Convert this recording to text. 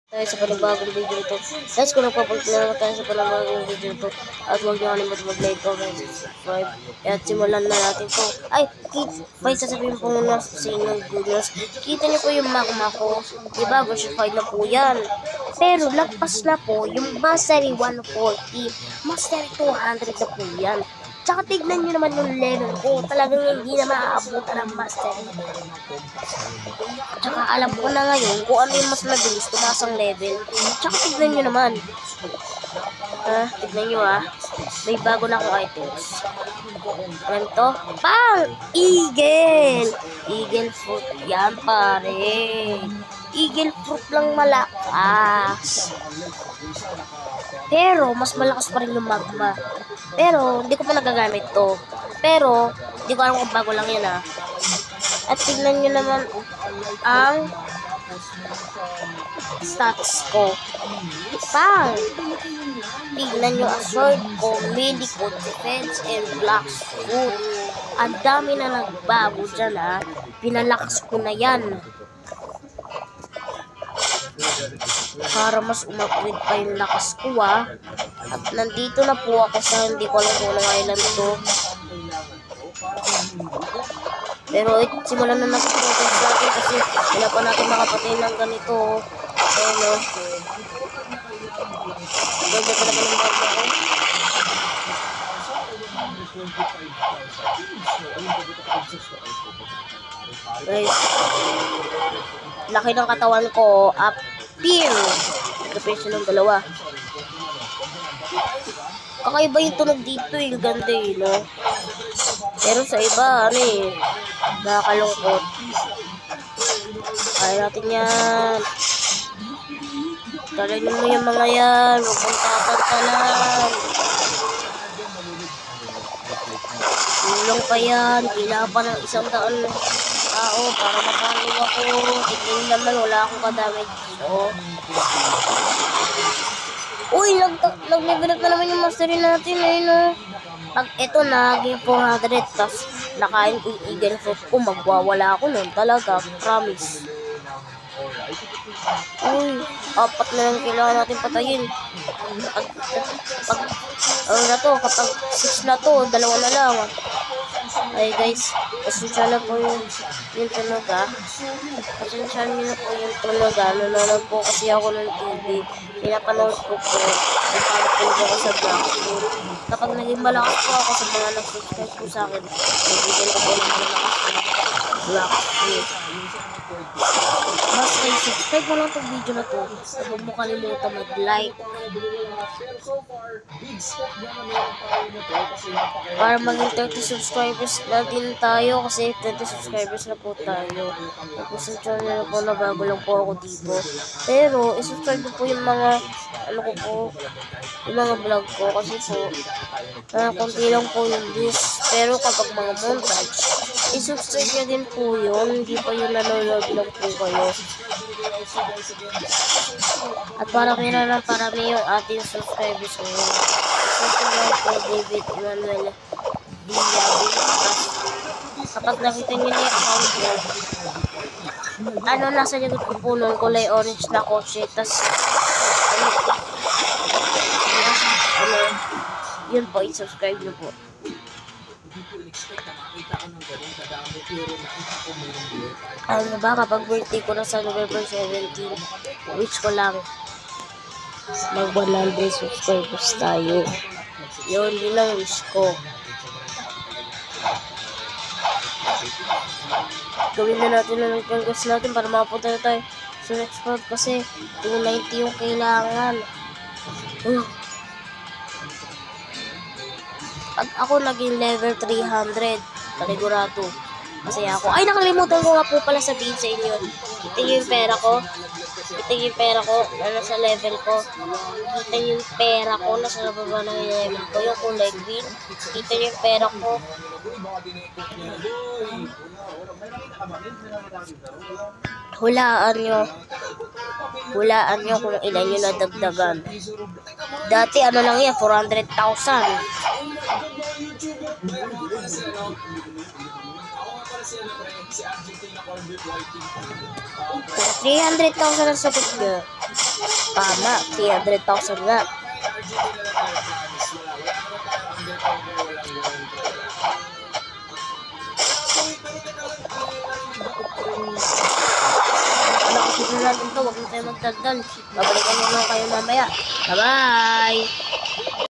Tayo sa panibagong video ito. Guys, kung nagpapalit tayo sa panibagong video ito, at huwag niyo kalimutan mag-like, comment, subscribe. At simulan na natin ito. Ay, may sasabihin po muna sa inyo, goodness. Kita niyo po yung magma ko. Diba, version 5 na po yan. Pero, lagpas na po yung Mastery 140. Mastery 200 na po yan. Tsaka tignan nyo naman yung level ko. Talagang hindi na maaabutan ng mastery. Tsaka alam ko na ngayon kung ano yung mas mabilis tumaas ang level. Tsaka tignan nyo naman. Tignan nyo may bago na akong items. Ano to? Pang! Eagle! Eagle fruit. Yan pare. Eagle fruit lang malakas. Pero, mas malakas pa rin yung magma. Pero, hindi ko pa nagagamit to. Pero, hindi ko alam kung bago lang yan At tignan nyo naman ang stats ko. Pang! Tignan nyo ang sword ko, melee ko, defense, and black foot. Ang dami na nagbago dyan Pinalakas ko na yan. Para mas umapgrade pa yung lakas ko At nandito na po ako sa hindi ko alam kung anong island to. Pero simulan na natin progress natin kasi wala pa natin makapatay ng ganito. Ganda talaga ng bag ko. Guys, laki ng katawan ko. Appeal. Nagka-peso ng dalawa. Kakaiba yung tunog dito yung ganda no? Pero sa iba, nakakalungkot. Kaya natin yan. Talahin mo yung mga yan. Huwag mong tatantalan. Tulong pa yan. Kailangan pa ng 100 tao para matalo ako. Tignan naman, wala akong kadamage. Uy, nag-level up na naman yung mastery natin Pag ito naging 400, tas nakain ko yung eagle fruit ko, magwawala ako nun talaga, promise. Uy, 4 na lang kailangan natin patayin. Kapag 6 na to, 2 na lang. Ay guys, pasensya na po yung tunog Pasensya na po yung tunog Nanonood po kasi ako ng TV. Pinapanood ko po. Nagpapanood ako sa Blackfoot. Kapag naging malakas po ako sa mga nag-subscribe po sa akin, nagbigyan ko po ng malakas na Blackfoot. Mas kayo, subscribe mo lang itong video na to. Huwag mo kalimutan mag-like. Para maging 30 subscribers na din tayo kasi 30 subscribers na po tayo. Tapos yung channel na po na bago lang po ako dito. Pero isubscribe ko po yung mga yung mga vlog ko kasi po konti lang po yung views. Pero kapag mga montage, isubscribe nyo din po yun. Hindi pa yung nanonood lang po kayo. At parami yung ating subscribers ngayon. Subscribe po David Emmanuel Villas. Kapag nakita nyo na yung account ko, nasa likod ko po nun, kulay orange na kotse. Tas yun po, i-subscribe nyo po. Kapag birthday ko na sa November 17, wish ko lang mag 100 subscribers tayo. Yun lang wish ko. Gawin na natin na nagkanggas natin para makapunta na tayo sa next part kasi 290 yung kailangan. Pag ako naging level 300, panigurado. Masaya ako. Ay, nakalimutan ko nga po pala sabihin sa inyo. Kita yung pera ko. Kita yung pera ko na nasa level ko. Kita yung pera ko nasa baba ng level ko. Yung kulay green. Kita yung pera ko. Hulaan nyo kung ilan yung nadagdagan. Dati lang yan, 400,000. 300,000 ang sagot niya. Tama, 300,000 nga. Nakasusunod natin to, huwag na tayo magdaldal. Babalikan nyo lang kayo mamaya. Bye-bye!